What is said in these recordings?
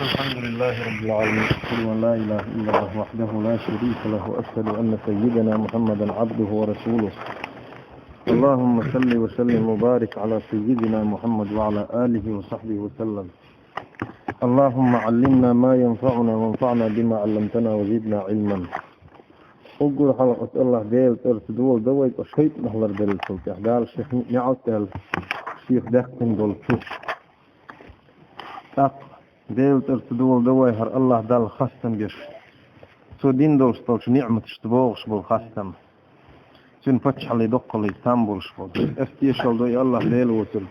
الحمد لله رب العالمين، أشهد أن لا إله إلا الله وحده لا شريك له، وأشهد أن سيدنا محمدا عبده ورسوله. اللهم صل وسلم وبارك على سيدنا محمد وعلى آله وصحبه وسلم. اللهم علمنا ما ينفعنا وانفعنا بما علمتنا وزدنا علما. أقول حلقة الله ديل ترتدول دويت أشهيت نهلر ديل سلطة دال الشيخ نعوتل الشيخ دهتن دول شوش ديل ترتدول دوي هر الله دال خستم بيش سو دين دول شطولش نعمة شتبوغش بول خستم سن فتح اللي دق اللي تنبولش بول استيشل دوي الله ديل وصل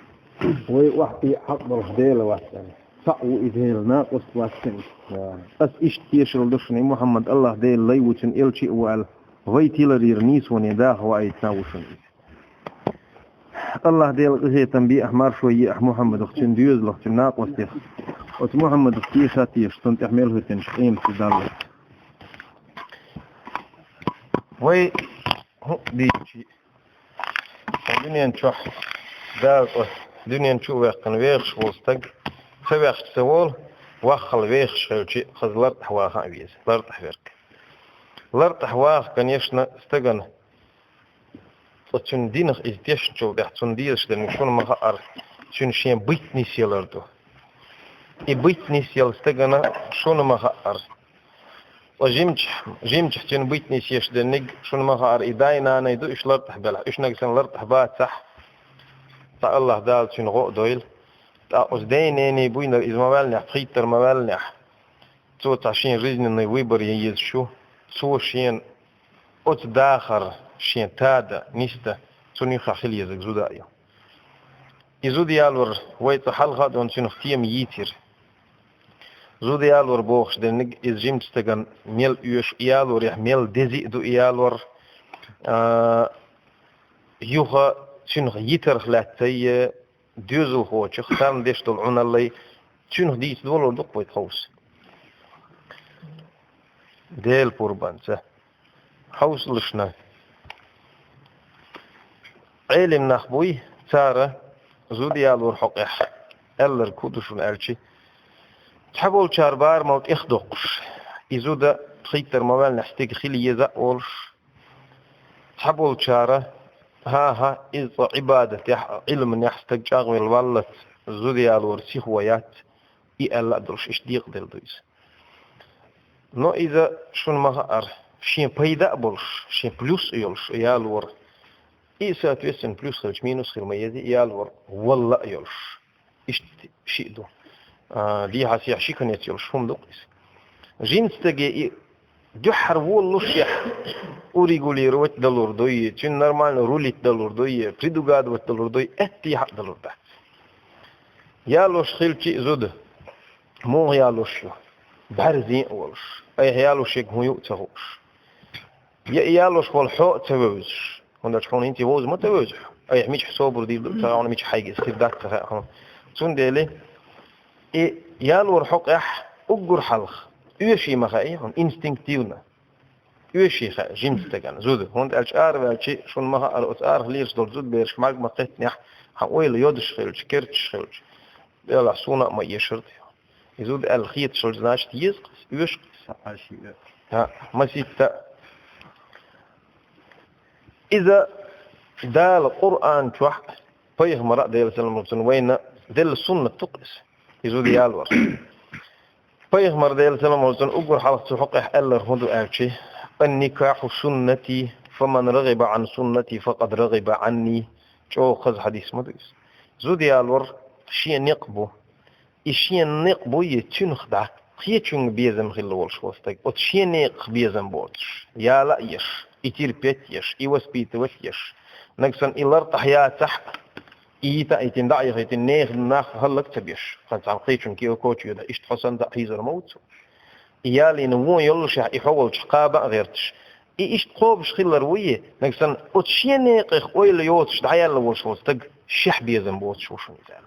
وي وحدي حق برش ديل وحدي سأو إذهيل ناقص واسن أس إشتيشل دشني محمد الله ديل ليوتن إلشي وال ويتيلر نيس ونداه وأيتناوشن الله ديل غزي تنبيه أحمر شوية محمد اختن ديوز لختن ناقص تيخ وت محمد اختيشا تيش تنتحمله تنشقين في دالة وي ديشي الدنيا نشوح دالة الدنيا نشوح ويقن ويخش وستق سويخش سوول وخل ويخش خلشي خزلرت حواها عبيز لرت حفرك لرت حواها كان يشنا استقن وتشن دينخ إزديش جو بيحتون ديش دل شون مغار شون شين بيتني سيلردو بيتني سيل استقنا شون مغار وجيمج شون بيتني سيش دل نج شون مغار إداينا نيدو إيش لرت حبلا إيش نقسن لرت حبات صح تا الله دال شون غو دويل تا أزدينيني بوين إزموالنح خيتر موالنح تو تعشين رزني ويبر ييز شو تو شين أت داخر شين تادا نيستا سوني خاخل يزك زودايا يزود يالور ويت حلقة دون شنو ختيم ييتر زود يالور بوخش دنج إزجيم تستجن ميل يوش يالور يح ميل دزي دو يالور يوها شنو ييتر خلاتي دوزو هو شختان ديش طلعون اللي شنو ديس دولو دق بيتخوس ديل بوربانسه حوس لشنا علم نخبوي تارة زوديال ورحقح ألر كودشون ألشي تحبول شاربار موت إخدقش إزودا خيتر موال نحتاج خلي يزأولش تحبول شارة ها إذ عبادة علم يحتاج شاغل والله زوديال ورسيخويات إلا درش إيش ديق دل دويس نو إذا شون مغار شين بيدا بولش شين بلوس يولش يالور إيسا تويسن بلوس خلش مينوس خير ميزي يالور والله يولش إيش شيء دو دي هاسي عشيكن يتيولش هم دوقيس جينس تجي جحر والله يح أوريقولي روت دلور دوي تين نورمال روليت دلور دوي بريدوغاد وت دلور دوي أتي حق دلور ده يالوش خلشي زود مو يالوش بارزين ولش أي يالوش هو يؤتهوش يالوش والحق توزش هنا تكون أنت ووز ما توزح أي ميش حساب ردي تراون ميش حاجة استبداد تراهم تون ديلي يالور حق أجر حلخ يشي مخاي هون إنستينكتيونا يشي خا جيمس تجان زود هون الأشعار والشيء شون مها الأشعار ليش دول زود بيرش ماج ما قتنيح هقول يودش خلش كرتش خلش بيلا صونا ما يشرط يزود الخيط شلز ناش تيزقس يشقس ها ما سيتا إذا دال القرآن توح فيه مرأة ديال سلم وين دل السنة تقص يزود يالور فيه مرأة ديال سلم أقول حلقة حقه ألا هدو أرشي النكاح سنتي فمن رغب عن سنتي فقد رغب عني شو خذ حديث مدرس زود يالور شيء نقبو إشيء نقبو يتنخدع خيتشون بيزم خلول شوستك وتشيء نق بيزم بوتش يا لا يش يتير بيت يش يوس بيت وش يش نقصن إلر تحيا صح إيتا إتن داعي خيتن ناخ هلك تبيش خلص عن خيتشون كيو كوتش يدا إشت حسن دا حيزر موت يالي نمون يلش يحول شقابة غيرتش إيش قوبش خلر ويه نقصن وتشيء نق ويل يوتش دعيا لول شوستك شح بيزم بوتش وشو مثال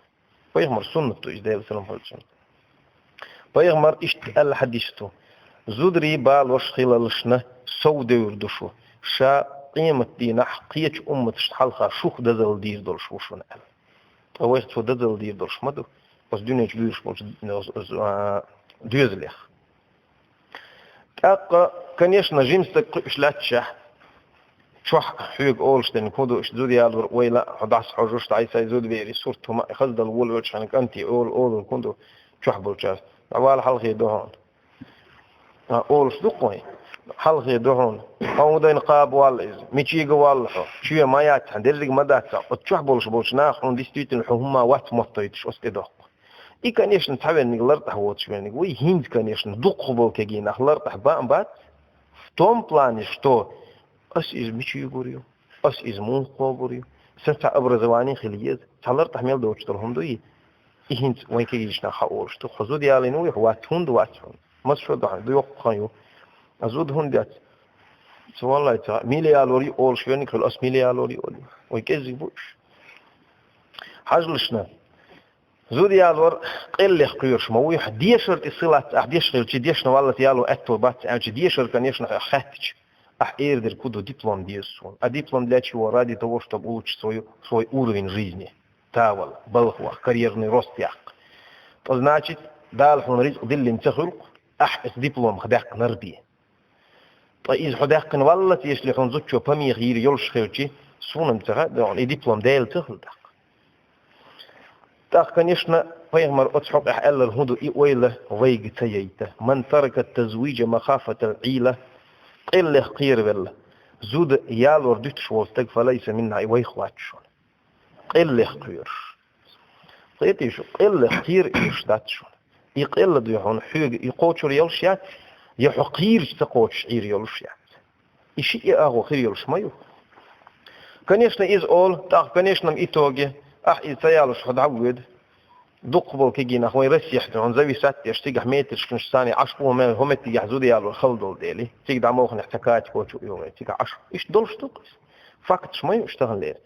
فيغمر سنة إجدال سلام فلسن فيغمر إشتقال حديثته زودري بال وش خلالشنا سودة يردشو شا قيمة دينا حقية أمة تشتحلقها شوخ دزل دير دولش وشو نقل ويخت فدزل دير دولش مدو بس دونيش بيرش ديزليخ أق كنيشنا جيمستك إشلاتشه شو حيق أولشتن كودو إش زودي على ويلا حداس حجوش تعيسى زود بيري صورته ما خذ الول وجهك أنتي أول كودو شو حبلشاف أول حلقة دهون أولش دقوي حلقة دهون أو دين قاب والإز ميشيج والله شو ما ياتحن درج مدات شو حبلش ناخون ديستيتن حهما وات مطيتش أستدق إي كان يشن تحول نقلرت هوت شو يعني وي هند كان يشن دقبل كجي نخلرت حبان بات توم بلانش تو أس إز ميشي غوريو أس إز مون غوريو سنت أبرزواني خليز تحلر تحمل دوش ترهم دوي إهنت وين كيجيش نخاورش تو خزود يالينو يحواتون دواتون ما شو ده دو يقايو أزود هندات سو الله تعالى ملياروري أول شوية كل أس ملياروري أول ويكذي بوش حاجلشنا زود يالور قل خيرش ما ويح ديشر تصلات أحديش غير ديشنا والله يالو أتو بات أو ديشر كان يشنا خاتج إيردر كودو диплом десун, а диплом для чего? Ради того, чтобы улучшить свой уровень жизни, тавал, балхуа, карьерный рост як. То значит, дальше он риск диллин тхулк, с диплом хадак нарби. То из хадак والله если он зучо помир гир ёлш хелчи, сунам тага, да он и диплом дел тхулк. Так, конечно, поймар отхоп أحل الهدو إي ويله ويج تييته. من ترك التزويج مخافة العيلة قل خير بالله زود يالور ديت شوستك فليس منا اي ويخواتشون قل خير قيتي شو قل خير يشتاتشون يقل ديهون حيق يقوتشور يلشيات يحقير تقوتش عير يلشيات اشي اغو خير يلش مايو конечно из all так конечно итоге يتيالش خد عود دقبل كيجي نحوي رسيح عن زوي سات يشتيق حميت شكنش ثاني عشبو ما هم يحزودي على الخلدول ديلي تيجي دعموخ نحتكات كوتشو يومي تيجي عشب إيش دولش تقص فقط شمي واشتغل ليه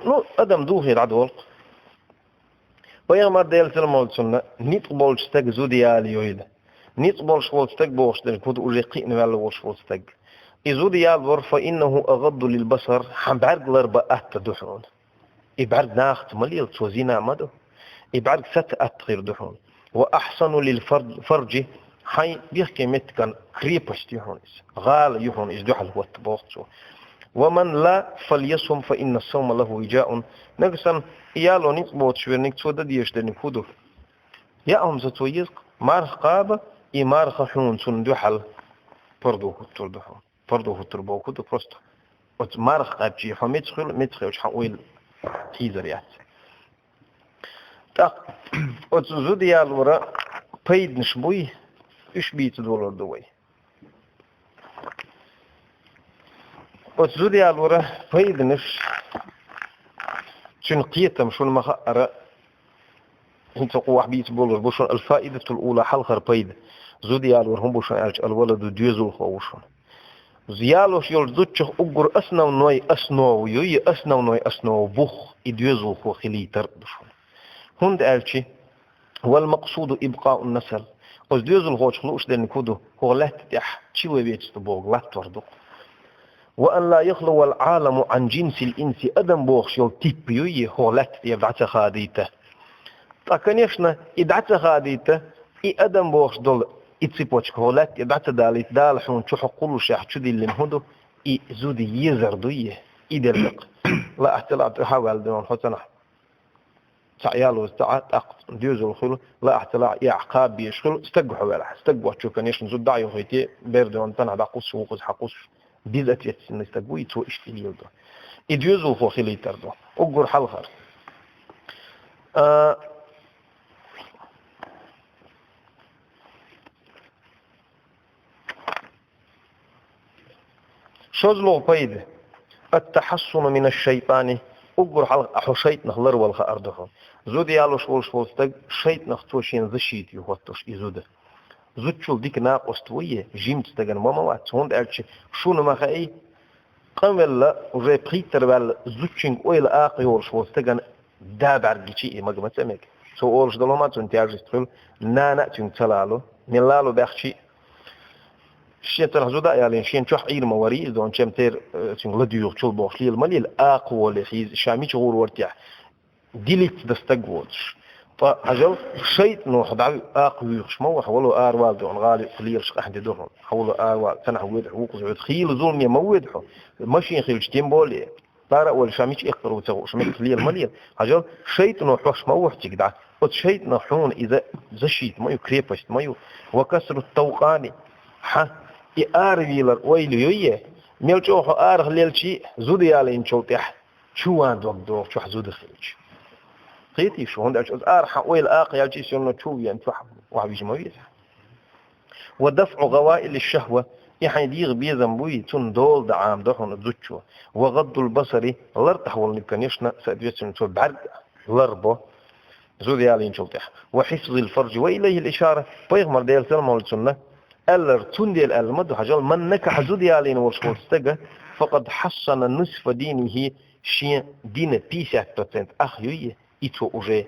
نو أدم دوهي العدول ويغمر ديل سلمول سنة نيطبول شتاق زودي على يويل نيطبول شوال شتاق بوش ديل كودو أجيقين والو شوال شتاق إزودي على فإنه أغض للبصر حمبعرق لربا أتدوحون إبعرق ناخت مليل توزينا مدو إبعرق ست أتغير دحون وأحسن للفرج حي بيحكي متكن كريبش يهونس غال يهون إزدوحل هو التبوغتو ومن لا فليصم فإن الصوم له وجاء نقصا إيالو نقبوت شوير نقصودا ديش دي نفودو يأهم زتويزق مارخ قابة إي مارخ حون سندوحل بردو هتر دحون بردو هتر بوكودو بروستو مارخ قابجي متخيل وش حقويل تيزريات так отзуди ялвара пейднш буй үш бит доллар дуй отзуди ялвара пейднш شن قيتم شن مخأرة انت قوة بيت دولار بوشن الفائدة الأولى حلقة بيد زودي يالور هم بوشن الولد ديزول خوشن زيالوش يول زوتشخ أجر أسنو نوي أسنو يوي أسنو نوي أسنو بوخ إديوزو خو خليتر بشون هند ألشي والمقصود إبقاء النسل أزديوزو الخوش خلوش دين كودو هو لا تتح شوي بيتستبوغ لا توردو وأن لا يخلو العالم عن جنس الإنس أدم بوخ يول تيب يوي هو لا تتبعت خاديته конечно إدعت خاديته إي أدم بوخ دول إتصيبوتش هولات يبعت داليت دال حون شو حقولو شيء حشودي اللي مهدو إي زودي يزردويه إدلق لا احتلال تحاول دون حسنا تعيالو استعاد أقط ديوزو الخلو لا احتلال يعقاب بيشخلو استقبحوا ولا استقبحوا شو كان يشن زود دايو هيتي بيردون تنع داقوس وقوز حقوس بيزات يتسن استقبوا يتو اشتليل دو إديوزو الخو خلي تردو أقر حلخر شوزلو بيد التحصن من الشيطان أقر حلق أحشيت نخلر والخ أرضهم زود يالو شول استق شيط نختوشين زشيت يهوتوش إزوده زود شول ديك ناقص تويه جيمت تجن ماما وات هوند أرش شو نما خاي قمل وجاي بريتر بال زوتشين أويل آقي شول استجن دابع رجيتي ما جمت أمك سو أولش دلومات ونتياج تقول نانا تنتلالو نلالو بخشي شيء تنهزودا يعني شيء نشوح عير مواري إذا نشم تير تنغلديو شول بوخلي المليل أقوى لحيز شامي شغور ورتيح ديليت دستقوش أجل شيء نوح دعوي أقويش موح ولا أروال دون غالي قليل شق أحد دون حوله أروال سنة ويد حقوق زود خيل ظلم يموده ماشي خيل شتيم بولي طارق ولا شاميش يقدر وتسوي شميت خليل مليل أجل شيء نوح وش موح تقدر شيء نحون إذا زشيت ما يكريبش ما وكسر التوقاني ح إارجيلر ويليه ميلجوه آرغ ليلشي زودي على إن شوتح شو عندك دور شو حزود خيلش قيتي شو هندش أرح ويل آقي يلشي شنو شو ينفع وعبيش مويس ودفع غوائل الشهوة يعني ديغ بيزنبوي تون دول دعام دهون زوجو وغض البصري لرتح والنكنيشنا سأدويتن تو بعد لربو زودي على إن شوتح وحفظ الفرج وإليه الإشارة بيغمر ديال سلمة والسنة ألر تنديل المد حجال من نكح زودي علينا ورسولستجا فقد حسن نصف دينه شيء دين 50% أخيوية إتو أجي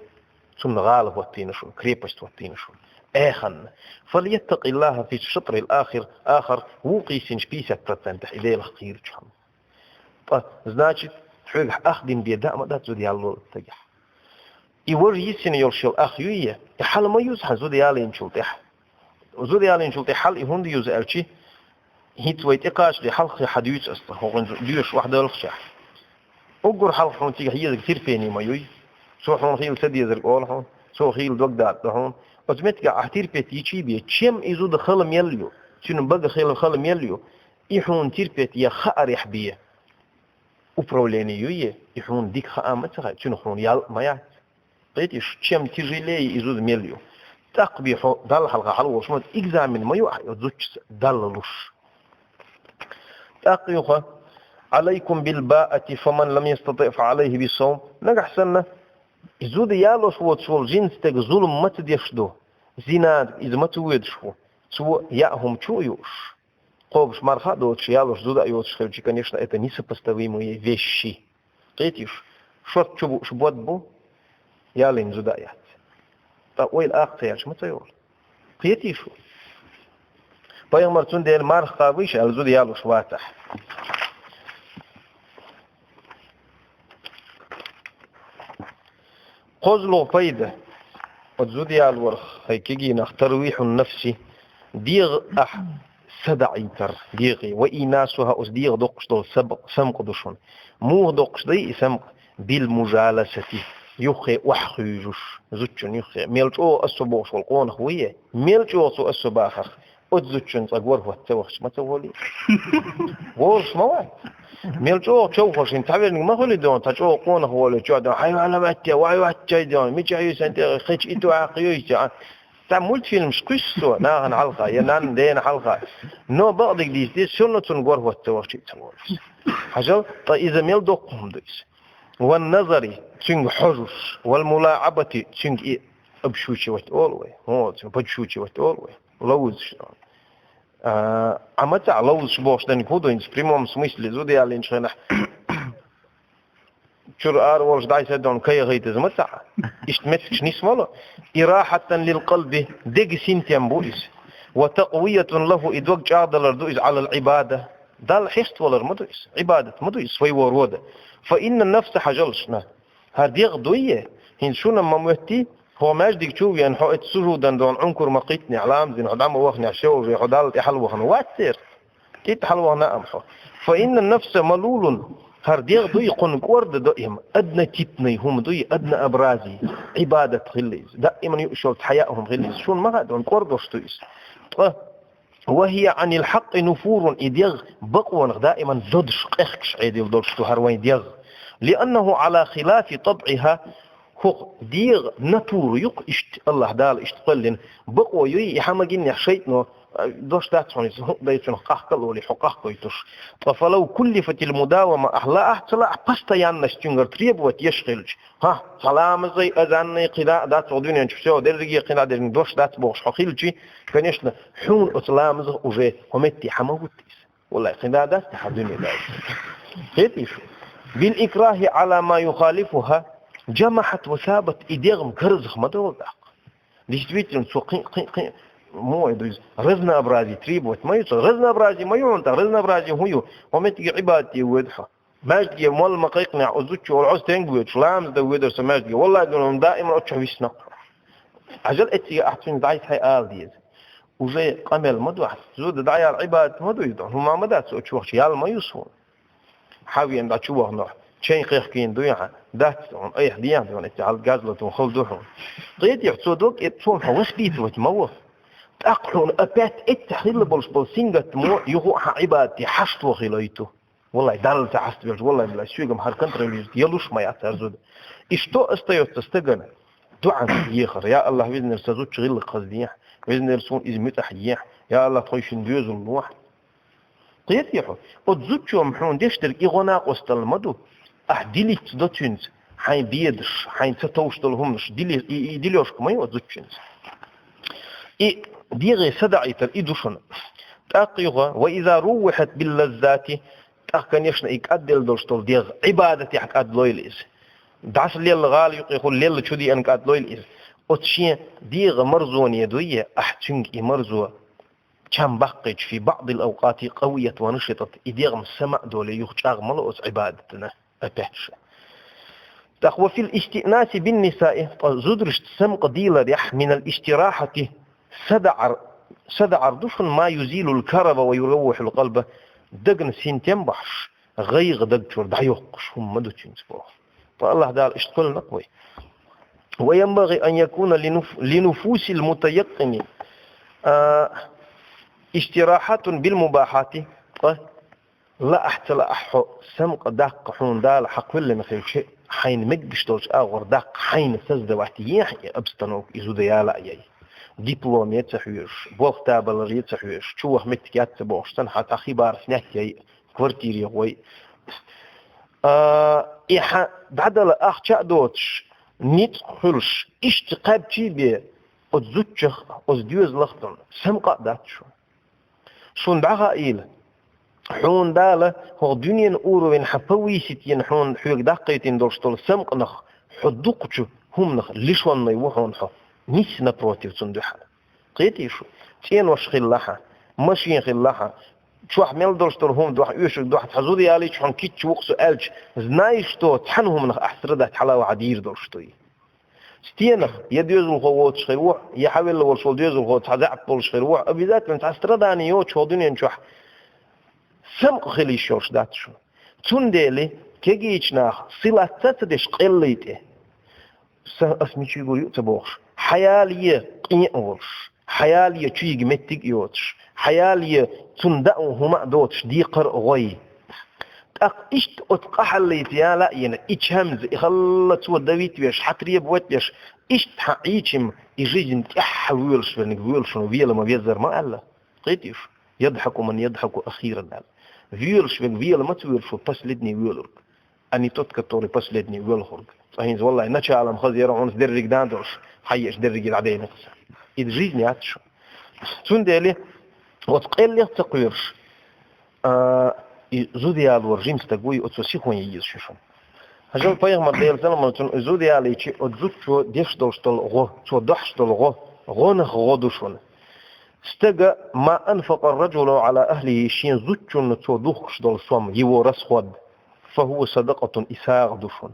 ثم غالب واتينشون كريبست واتينشون آخن فليتق الله في الشطر آخر وقيسنش 50% إليه الخير جهم значит حق أخدم بيدا ما دات زودي على التجح يوري يسين يرشل أخيوية حال ما يوزح زودي علينا شلتح وزودي على إن شلتي حل يهون ديوز ألشي هيت ويت إقاش لحلق حديث أصلا هو ديوش واحدة الخشاح أقول حلق هون تيجي هي كثير فيني ما يوي سو هون خيل سدي ذر قول هون سو خيل دوغدات هون أزمت كا أحتير بيتي شيء بيه كم إزود خلم يليو شنو بقى خيل خلم يليو يحون تير بيتي يا خارح بيه وبروليني يوي يحون ديك خامتها شنو هون يال ما يعرف قيتش كم تيجي لي إزود مليو تقبيح دل حلقة حلوة شمد إجزامن ما يوحي دللوش تقيخ عليكم بالباءة فمن لم يستطع فعليه بالصوم نجح سنة زود يالوش وتصول جنس تك ظلم ما تديشدو زيناد إذا ما تويدشو سو يأهم شو يوش قوبش مرخا دوتش يالوش زود أيوتش خلجي конечно это несопоставимые вещи قيتيش شو شبوت بو يالين زود أيات ويل آخر ما تيور قيتي شو بايغمر تندي المارخ قابيش الزود يالو شواتح قزلو فايدة الزود يالو ورخ هيكيجي نخترويح النفسي ديغ سدعيتر ديغي وإناسها أس ديغ دقش دول سمق دشون موه دقش دي سمق بالمجالسة يخي وحخيجوش زوجن يخي ميلجو أسبوش والقون خوية ميلجو سو أسباخ أتزوجن تقور واتوخش ما تقولي ورش مواد ميلجو تشوفش انت عبير ما هو دون تجو قون هو اللي جودون حيو على باتيا وعيو هتجايدون ميجي عيو سنتي خيش إتو عاقيوش تعملت فيلم قصة ناهن حلقة ينان دين حلقة نو بعضك ديس شنو تنقور واتوخش تقولي حجل طيب إذا ميلدو قوم ديس والنظري تشنج حجوش والملاعبة تشنج أبشوشي وتقولوي هو بتشوشي وتقولوي لوز عمتا لوز شبوش دني كودو إن سبريموم سميسلي زودي على إن شغنح شر ورش داي سدون كي غيت زمتا اشتمتش نسمله إراحة للقلب دق سنتيم بوليس وتقوية له إدوق جادل ردوئز على العبادة دال حيست ولا مدويس عبادة مدويس في ورودة فإن النفس حجلشنا هذه غدوية هن شو لما موتي هو ماجدك شو يعني حقت سجودا دون عنكر مقيتني علام زين عدم وخني عشوا حدال يحلو خن واتسير كيت حلو نامحو فإن النفس ملول هذه غدوية قن قرد دائما أدنى تبني هم دوي أدنى أبرازي عبادة غليز دائما يؤشوا حياتهم غليز شو ما دون قردوش تويس وهي عن الحق نفور إديغ بقوان دائما زدش قخش عيدي ودولش تهروين ديغ لأنه على خلاف طبعها هو ديغ نتور يق الله دال اشتقلن بقوة يي يحمجين يحشيتنا دوش داتسون دايتون قحقل ولي حقق كويتوش فلو كلفت المداومة أحلا أحتلا بستيان نشتنغر تريب وتيشغلج ها سلام زي أذاني قلاء دات ودنيا نشوفه درجي قلاء درجي دوش دات بوش حقيلجي كنيشنا حون أسلام زي وجه همتي حموتيس والله قلاء دات تحدني دات هيتيش بالإكراه على ما يخالفها جمحت وثابت إدغم كرزخ ما دول داق действительно سوقين مو يدوز رزنا أبرازي تريبوت ما يصير رزنا أبرازي ما يونت رزنا أبرازي هو ومتى عبادتي ودحة ماجدي مول ما قيقنع أزوج والعز تنقوي شلام ذا ويدر سماجدي والله يقولون دائما أتشوفيش نقر عجل اتي احسن دعيت هاي آل ديز وزي قمل مدو زود دعيار عباد مدو يدون هما مدات سو تشوخ يال ما يسون حاوي ان دا تشوخ نوح تشين قيخكين دويا دات اون اي ديان دون اتي على غازلتون خلدوهم قيد يحسودوك اتسون حوش بيت وتموه تأقلون أبات التحليل بالسينجت مو يروح عبادتي حشت وخيليته والله دال تعست بيرج والله بلا شويقم هالكنتر يلوش ما يعترض إشتو استيوت تستجن دعاء يخر يا الله بإذن السزوت شغل قصديح بإذن الرسول إذ متحيح يا الله طيشن ديوز النوح قيت يحو أتزوج يوم حون ديشتر إغناق واستلمدو أحديلي تدوتينز حين بيدش حين تتوشتلهمش ديليوش كمي وتزوجينز إيه ديغي سدعيت الإدوشن تأقيغا وإذا روحت باللذات تأكن يشنا إكادل دوشتل ديغ عبادتي حك أدلويل إز دعس الليل غالي يقول الليل شدي أنك أدلويل إز أتشين ديغ مرزون يدوية أحتنك مرزوة كان بقيج في بعض الأوقات قوية ونشطت إديغ مسمع دولي يخشاغ ملؤس عبادتنا أتحش تقوى في الاستئناس بالنساء زدرش سمق ديلا ريح من الاستراحة سدعر دفن ما يزيل الكرب ويروح القلب دقن سنتين بحش غيغ دقشور دعيوقش هم مدو تنسبوه فالله دال اشتقل نقوي وينبغي أن يكون لنفوس المتيقن استراحات بالمباحات لا أحتل أحو سمق داق حون دال حق ولا مثل شيء حين مقبشتوش أغور داق حين سزد واحتياح أبستنوك إزو ديالا أيي دبلوم يتحويش بوختابل يتحويش شوه متكات بوشتن حتى خبار فنحكي كورتيري غوي إيحا بعدل أخشاء دوتش نيت خلش اشتقاب تيبي أتزوجخ أزديوز لختن سمقا داتشو شون دعها إيلا حون دالة هو دنيا أورو حفوي ستين حون حيوك داقيتين دوشتول سمقنخ حدوقشو هم نخ ليشوان نيوحون حو نيسنا بروتيف صندوحة قيتي شو تين وش خلاها ماشين خلاها شو حمل دوشتول هم دوح يوشك دوح تحزودي عليك حن كيتش وقسو ألج زنايشتو تحنهم نخ أحسردة حلاوة عدير دوشتوي ستينخ يديوز الخوات شخيروح يحاول الورشول ديوز الخوات حزعب بول شخيروح أبيذات من تحسرداني يوش ودنيا نشوح سمق خليشوش داتشو تندلي كيجيش ناخ صلة تتدش قليته اسمي شو يقول يتبوخش حيالية قيئوش حيالية تشيق متك يوتش حيالية تندأو هما دوتش ديقر غوي اشت اتقحليت يا لا ين ايش همز يخلط ودويت بيش حتريب ويت بيش اشت حقيقم يجيجن تحويلش بنقولش ويلا ما بيزر ما الله قيتيش يضحك من يضحك أخيرا قال فيلش ويلا ما تويلش وبسلدني ويلرك أني تذكر بسلدني ويلخرج صحيح والله نشأ على مخزير عنس درج داندرش حيش درج العدين نقص يدريجني عتشو تندلي وتقل لي تقويرش زودي على الورجيم استقوي أتوسيخون يجيز شو هجوم بايغ مدير زلمة تون زودي على شيء أتزوجو ديش دوشتل غو تو دحشتل غو نخ غودوشون استجا ما أنفق الرجل على أهله شين زوجون تو دوخشتل صوم يورس خود فهو صدقة إساغ دوشون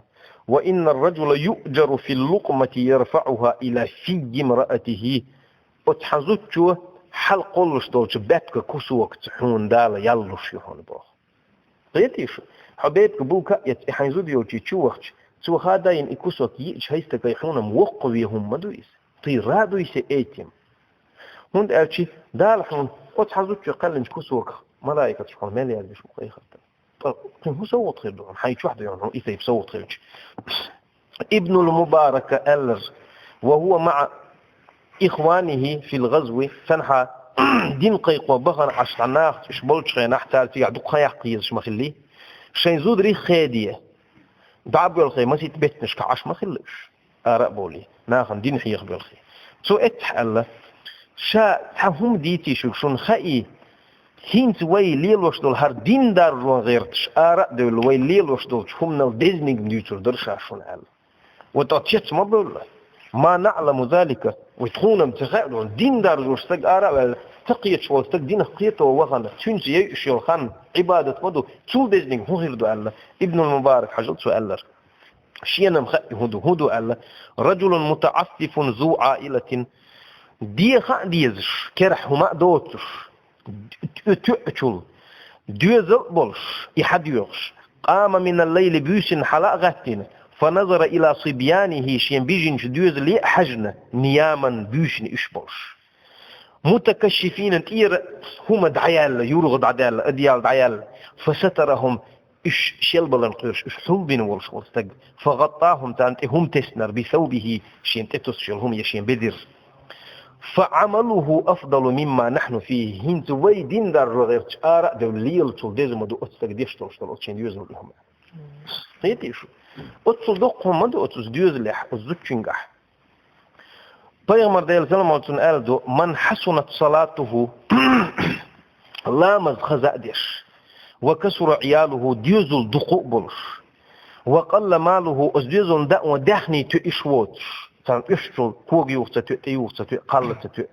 وإن الرجل يؤجر في اللقمة يرفعها إلى في امرأته أتحزوجو حل قلش دولش باتك كسوك تحون دال يلوش يهون باخ قيتيش حبيبك بوكا يتحيزود يوتي تشوخش تو هذا ين إكسوك ييش هيستك يحون موقويهم مدويس طيرادو يسي ايتيم هند أرشي دالحون أتحزوجو قلنش كسوك ملايكة شحون مالي أربش مقايخة طيب هو سوط خير دون حيش واحدة يعني إذا يبسوط خيرش ابن المبارك ألر وهو مع إخوانه في الغزو فنحى دين قيق وبغن عشرناخ شبولش خينا حتى في عدو خيح قيز شمخلي شين زودري خادية دعب بالخي ما سيتبتنش كعش ما خلش آراء بولي ناخن دين حيخ بالخي سو اتحل شا هم ديتي شون خائي هينت وي ليل وشدول هر دين دار جوان غيرتش آراء دول وي ليل وشدول هم نال ديزنيك نيوتر درشا شون عال وتاتشت ما بقول ما نعلم ذلك وتخون امتخاء دين دار جوش تق آراء تقيت شو تق دين قيته ووغنا تنسي يشيل خان عبادة مدو تول ديزنيك هو غير دو الله ابن المبارك حجل سؤالر شينم خ هدو ألا رجل متعفف ذو عائلة دي ديزش كرح هما دوتش تؤتل ديزل بولش يحديوش قام من الليل بيسن حلاق غتين فنظر إلى صبيانه شين بيجنش ديزل حجن نياما بيسن إشبولش متكشفين تير هم دعيال يورغ دعيال أديال دعيال فسترهم إش شلبلن قرش إش حلبين والش والستق فغطاهم تانت هم تسنر بثوبه شين تتسشل هم يشين بدر فعمله أفضل مما نحن فيه هنت ويدين دار رغيرتش آراء دوليل تول ديزم ودو أتستق ديشتول شتول أتشين ديوزن لهم قيتيشو أتصل دقهم مدو أتس ديوزلح أتزوتشنجح Peygamber sallallahu aleyhi ve man hasunat salatuhu lamaz khazadish wa kasura iyaluhu diyuzul duqu buluş wa qalla maluhu uzdiyuzun da'wa dahni tu ishwot tan ishtul kugi yuxta tu qallata tu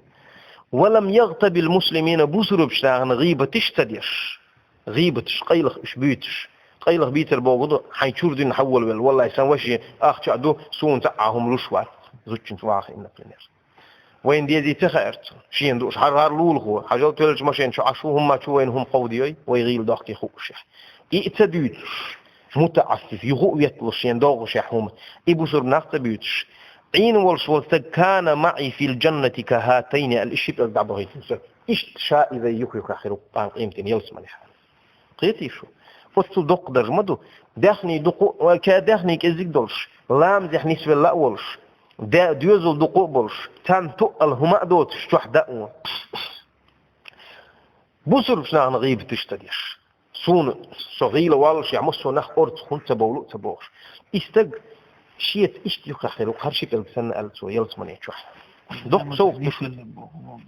wa lam yaghtab al muslimina busrub shtaghan ghibatish tadish ghibatish qayliq ishbutish qayliq biter bogudu haychurdin hawal wal wallahi san washi akhchadu suun ta'ahum lushwat زوجين واخ إن بلنير وين دي تخيرت شين دوش حرار لول هو حاجات تلج ماشين شو عشوهم ما شو وينهم قوديي ويغيل داخل خوش إتبيت متعفف يغو يطلش شين داغش يحوم إبوسر نختبيتش عين والصوت كان معي في الجنة كهاتين الإشيب الدعبغي إيش شاء إذا يكرك آخر قام قيمتين يلسمني حال قيتي شو فصل دق درمدو دخني دق وكدخني كزيك دولش لام دخني سبلا أولش ده ديوزل دقوق بولش تان تقل هما دوت شتوح دقوا بصر بشنا نغيب تشتديش سون صغيلة والش يعمسو نخ أرد خنت بولو تبوش استق شيت اشتيوك أخيرو هرشي كالبسنة ألتو يلسمني يتشوح دق سوف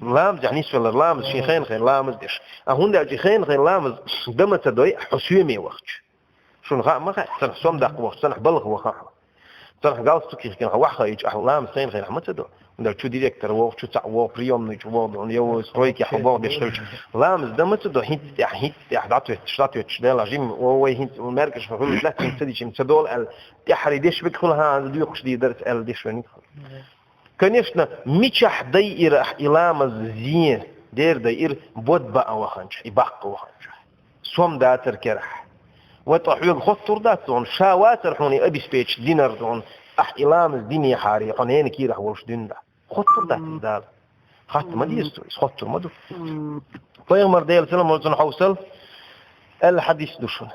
لامز يعني سوال لامز شيخين خير لامز ديش أهون دا جيخين خير لامز دمت دوي حسيومي وقت شون غا ما غا سنح سوم دق وقت سنح بلغ وخاحة صراحة قال استوكي كان واحد يج أحلام سين خير حمد تدو وده شو ديريكتور ووق شو تعوق بريوم نيج ووق ونيو سترويك يا حبوق بيشتوش لامز دم تدو هيت دعته تشتاتو تشدال جيم وهي هيت المركز فهم لا تنسدي شيء تدول ال تحريدش بكلها ديوقش دي درت ال ديش وني كنيشنا ميشح داير لامز زين داير بود بقى وخنش يبقى وخنش سوم داتر كرح وتحويل خطر داتون شاواتر حوني أبي سبيتش دينر دون أحلام الدنيا حاري قنين كيرح ورش ديندا خطر دات دال خط ما ديستويس خطر ما دو فيغمر ديال سلام ولسن حوصل الحديث دوشون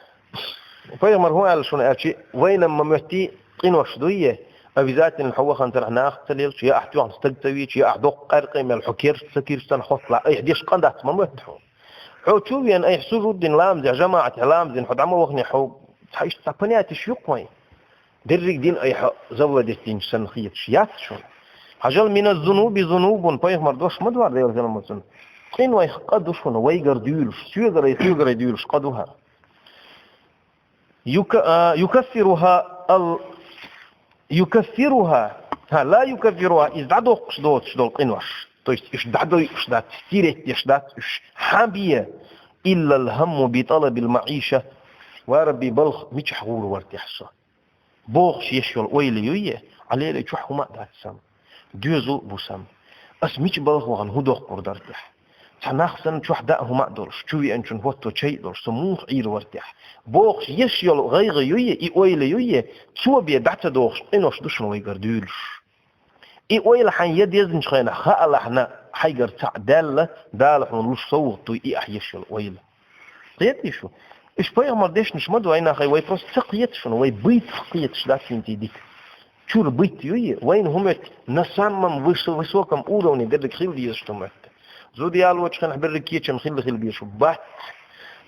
فيغمر هو قال شون قال شيء وينما مهتي قين وشدوية أبي ذات الحوخ أنت رح ناختليل شيء أحتوى عن استقتوي شيء أحدق قرقي من الحكير سكير سنحط لا أي حديش قندات ما مهتحو حوتشوفي أن أي حسور الدين لامز يا جماعة لامز إن حد عم وغني حو حيش تبنيات شيوقوي درك دين أي حق زود الدين سنخيط شيات شون حجل من الذنوب ذنوب بيخ مردوش مدوار ديال زلمة مثلا قين ويخ قدو شون ويقر ديولش سيقر ديولش قدوها يكفرها لا يكفرها إذ عدو قصدوت شدول قينوش то есть اشدعدو اشدعت ستيرت يشدعت حابية إلا الهم بطلب المعيشة وربي بلغ ميش حغور وارتحصة بوغش يشيل ويلي يويه عليه لي شوح وما دات سام ديوزو بوسام أس ميش بلغ وغن هدوخ قردرتح تناخسن شوح داءه ما دورش شوي أنشن هوتو شيء دورش سموخ عير وارتح بوغش يشيل غيغ يويه إي ويلي يويه شو بيدعت دوغش إنوش دوشن ويقر ديولش إيه ويل حن يد يزن شخينا خال إحنا حيجر تعدل دال إحنا نلوش صوت وإيه أحيش الويل قيتني شو إيش بيا مرديش نش مدو عينا خي وي بروس تقيت شنو وي بيت تقيت شلات انتي ديك شو البيت يوي وين هم نسمم وسوكم أولوني درك خيل دي يشتمت زودي على وجه خن حبر كيتش مخيل خيل بيشو بات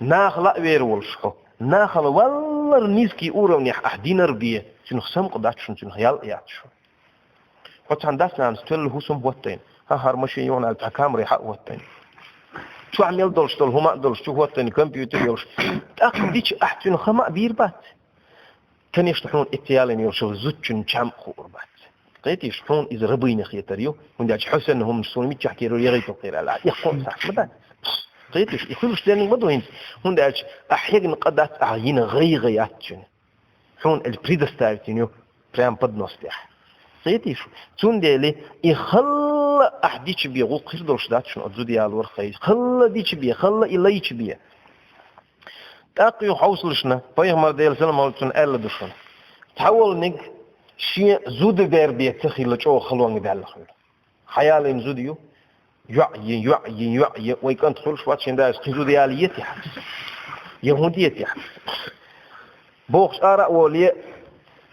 ناخلا ويرولشو ناخلا والله نيسكي أولوني أحدينر بيه شنو خسم قدات شنو خيال ياتشو حتى عندنا نستل هوسم بوتين هار ماشي يون على الحكام ريحة وتين شو عم يلدلش دول هما دلش شو وتين كمبيوتر يلش تأكل ديش أحسن خما بيربات كان يشتحون اتيالين يلشوا زوجن شام قربات قيت يشتحون إذا ربين خيتريو ونداج حسن هم سلمي تحكيرو يغيتو غير على يقوم صح مدان قيت يخلوش لين بدوين ونداج أحيانا قدات أعين غيات حون البريدستايتينيو برام بدنوستيح قيتيش تندلي يخل أحديش بيغو قردوش دات شنو أزودي على الورخي خل ديش بيه خل إليش بيه تاقيو حوصلشنا بيغمر ديال سلام هولتون ألا دشون تحول نج شيء زود بير بيتخي لجو خلوان دالخل حيال زوديو يعي ويكون تدخل شوات شنداس زودي على يتيح يهوديتيح بوخش آراء ولي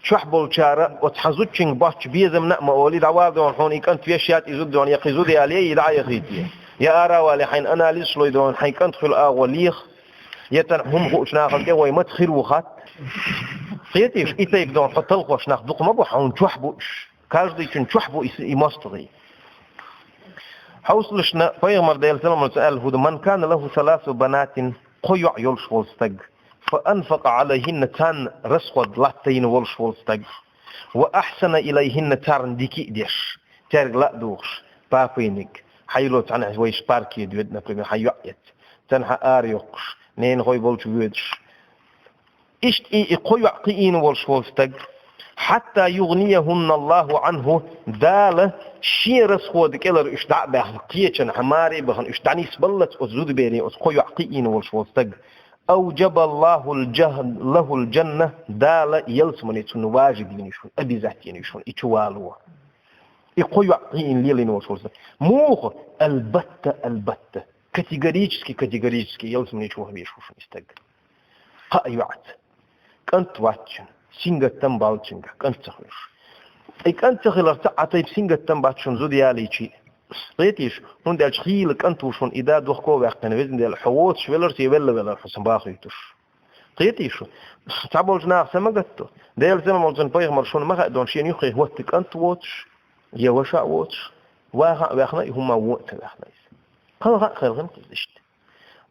شحبول شارع وتحزوتشين باش بيزم نأمة ولي دعوار دون حون يكون فيشيات يزود دون يقيزودي عليه يدعى يخيتيه يا آراء ولي حين أنا ليش لوي دون حين كنت تدخل آغوليخ يتنهم خوش ناخل كي ويمت خير وخات قيتيش إيتيك دون حطلق وشناخ دوق مبو حون تشحبوش كاجدي كن تشحبو يمستغي حوصلشنا فيغمر ديال سلام سأل هو من كان له 3 بنات قيع يلش والستق فأنفق عليهن تان رسخد لاتين والش والستق وأحسن إليهن تارن ديكي ديش تارق لا دوغش بابينك حيلو تعنى ويش باركي دويدنا بريمي حيوعيت تنها آريوقش نين غوي بولش ويدش إشت إي قيع قيين والش والستق حتى يغنيهن الله عنه دال شيرس خود كلر اشتع به قيچن حماري بخن اشتعني سبلت وزود بيني اسقو قيين والشوستق اوجب الله الجهل له الجنه دال يلسمني تنواجدين شون ابي ذاتين شون اتوالو يقوي قيين ليلين والشوستق مو البت كاتيجوريسكي يلسمني شو بيشوف استق قايعت كنت واتشن سينغ تنبالچنغ كنت تخلش اي كنت تخلر تعطيب سينغ تنباتشن زوديالي شي قيتيش هون دال خيل كنت وشون اذا دوخكو وقتنا وزن ديال حووت شويلر ولا حسن باخيتوش قيتيش تعبول جناح سمغتو ديال زمان مولجن بايغ مرشون ما دون شي نيخي هو كنت ووتش يا وشا ووتش واخنا هما وقت واخنا قال خير غن قدشت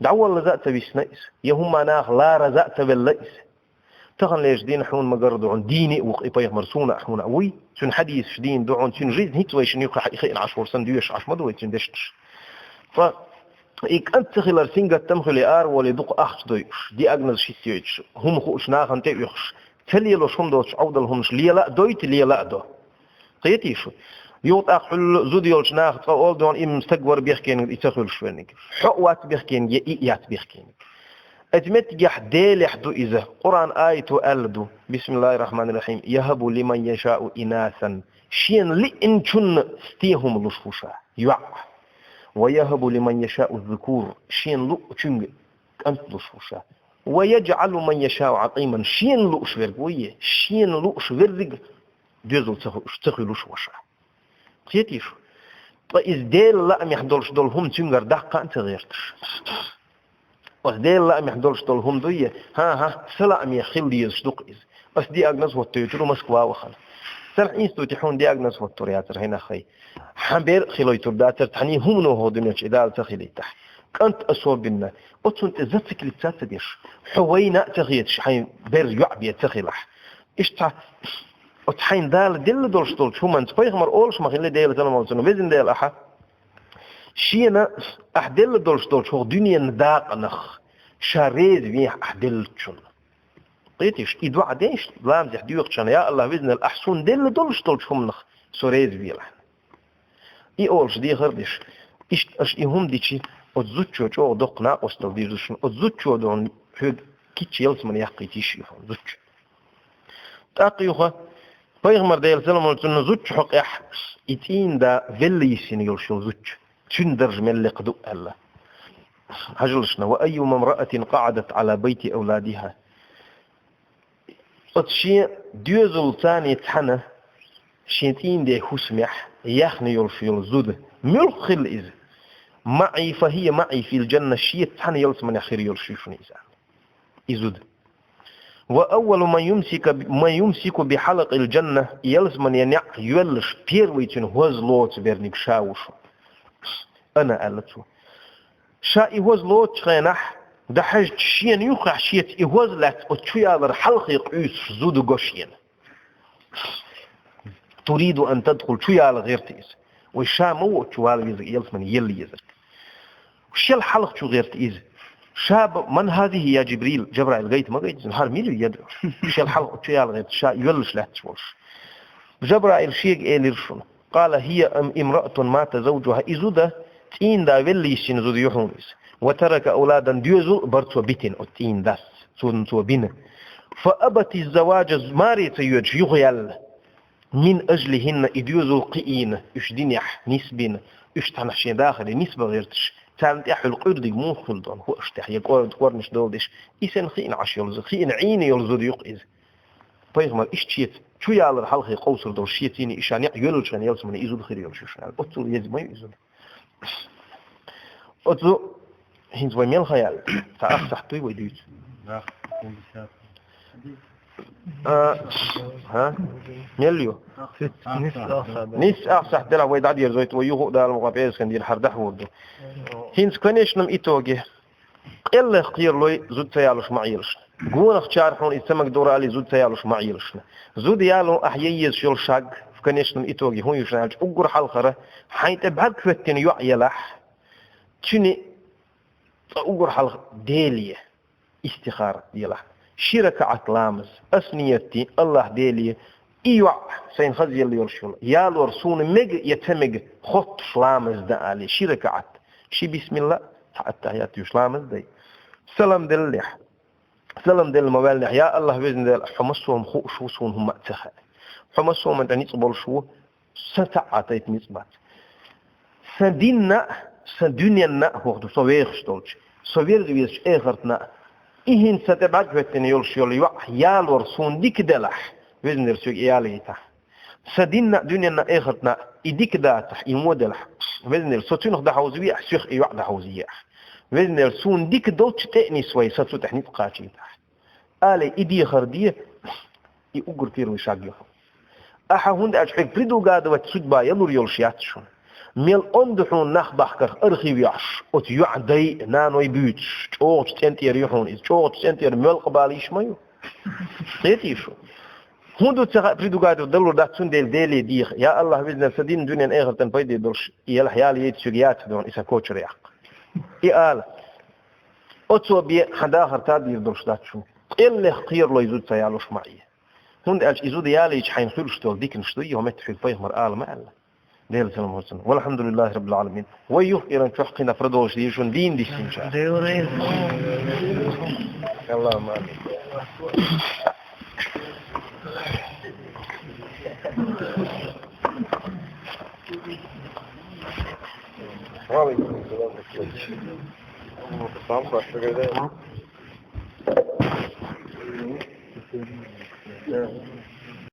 دعوه لذات بيسنيس يا هما ناخ لا رزقت بالليس تغن ليش دين حون مقردو عن ديني وقيبايغ مرسونا حون عوي شن حديث شدين دو عن شن جيز هيت ويش نيوخ حقيقين 10 سندويش 10 مدوي تندشتش ف إيك أنت خلال سينغا تمخلي آر ولي دوق أخش دويش دي أجنز شيسيوش هم خوش ناخن تيوخش تلي لو شندوش عودل همش ليه لا دويت ليه لا دو قيتيشو يوت أخل زوديولش ناخ تقول دون إم مستقور بيحكين يتخل شوينك حقوات بيحكين يئيات بيحكين أجمت يحديل يحدو إذا قرآن آية ألدو بسم الله الرحمن الرحيم يهب لمن يشاء إناثا شين لئن شن ستيهم لشفوشا يوع ويهب لمن يشاء الذكور شين لؤ شنج أنت لشفوشا ويجعل من يشاء عقيما شين لؤ شورق شين لؤ شورق ديزل تخي لشفوشا قيتيش فإذ ديل لا ميحدولش دول هم تنجر دقا أنت غيرتش وسديل لا ميحدولش دول هم دوية ها سلا أمي خلي يصدق إذ بس دي أجنس وتيترو مسكوا وخل سرعين ستوتيحون دي أجنس وتورياتر هنا خي حبير خلوي ترداتر تحني هم نوه دنياش إدال تخيلي تح كنت أصوب بنا أتصنت زتك لتسات ديش حوينا تغيتش حين بير يعبي تخيلح إشتا وتحين دال دل دولش دول شو من تبيغمر أولش ما خلي ديال زلمة وزنو بيزن ديال أحد شينا أحدل دولش شو دنيا نداق نخ شاريد بيه أحدل تشون قيتيش إدوا عديش لام زح ديوق شان يا الله بإذن الأحسن دل دولش هم نخ سوريد بيه لحن إي أولش دي غردش إيش أش إهم ديشي أتزوجو جو دقنا أستل ديزوشن أتزوجو دون هيد كيتش يلس من يحقيتيش يفهم زوج تاقيوها بيغمر ديال زلمة لتنو زوج حق إح إتين دا فيليسين يلشو زوج تندرج من اللي قدو ألا هجلشنا وأي امرأة قعدت على بيت أولادها أتشي ديوزل تاني تحنى شيتين دي حسمح يخني يلشو زود ملخل إذ معي فهي معي في الجنة شيء تحنى يلس من أخير يلشو إزود وأول ما يمسك بحلق الجنة يلس من ينع يلش بيرويتن هوزلوت بيرني بشاوش أنا قالته شاء هوزلوت خينح ده حاجة شين يوقع شيء هوزلت وتشيال حلق يقيس زود قشين تريد أن تدخل شيال غير تيز والشام هو شوال يلس من يلي يزك وش الحلق شو غير تيز شاب من هذه يا جبرائيل قيت ما قيت نهار ميلو يدرو شو الحلقة شو يالغيت شا يولش له تشوش جبرائيل شيء إيليرشون قال هي امرأة مات زوجها إزودة تين دا وليشين زود يحونيس وترك أولادا ديوزو برتو بيتين أو تين داس سودن تو بين فأبت الزواج ماريت يغيال من أجلهن إديوزو قئين إش دينيح نسبين إش تنحشين داخل نسبة غيرتش تانت يحل قردي مو خلدون هو اشتح يقول تقورنش دولدش إسان خين عش يلزو خين عين يلزو يقئز بيغمر إش تشيت شو يالر حلقي قوصر دول شيتيني إشان يلجن يلزمن إزود خير يلجوشن أتل يزي ما يزود أتل هنز ويميل خيال فأخصح توي ويدوت ها مليو نيس أخصح دلا ويد عدي يرزويت ويوهو دال مقابيز كان دين حردح وردو هنز كونيش نم إتوغي إلا اختير لوي زود سيالوش معيلش قول اختيار حون إتسمك دورا علي زود سيالوش معيلش زود يالو أحييز شول شاق فكونيش نم إتوغي هون يوشنالج أقر حلقرة حين تبهد كفتين يعيلح تشني أقر حلقة ديلية استخارة ديلح شركة عطلامز أسنيتي الله ديلية إيوع سين خزي اللي يرشول يالو رسون مج يتمج خط شلامز دا علي شركة عط شي بسم الله التحيات يشلامز دي سلام دلح سلام دل الموالح يا الله بإذن دل حمسهم خوشوسون هم أتخا حمسهم أنت نصبر شو ستعطيت نصبات سدنيا هو سوير شتولش سوير جويش آخرتنا إهين ستبعد فتني يلشيول يوح يال ورسون ديك دلح بإذن دل سوق إياليته سدنا دنيا آخرتنا إديك داتح إمودلح بإذن دل ستونخ دحوزية سيخ إيوح دحوزية بإذن دل سون ديك دوتش تأني سوي ستو تحنيت قاتشيته آلي إدي خردية يقر تيرو يشاقيه أحا هند أجحك بريدو قادة وتسجبا يلور يلشياتشون ميل أندحون نخبحكر أرخي ويعش وتيعدي نانوي بيوتش جوغش تنتير يحون إذ جوغش تنتير ميل قباليش مايو تيتيشو هندو تسخ بريدو قادة ودلور داتسون ديل ديخ يا الله بإذن سدين دنيا آخر تنبايدي دولش يلحيال يتسجيات دون إسا كوتش رياق آل أتسو بي حداخر تادير دولش داتشون إلا اختير له يزود سيالوش معي هند أج يزود يالي حين خلش تول ديك نشتريه ومتحي الفيه مرآل ما ألا ديال سلام حسن والحمد لله رب العالمين ويوه إيران تحقنا فردوش ديشون دين دي سنشاء اللهم آمين وعليكم السلام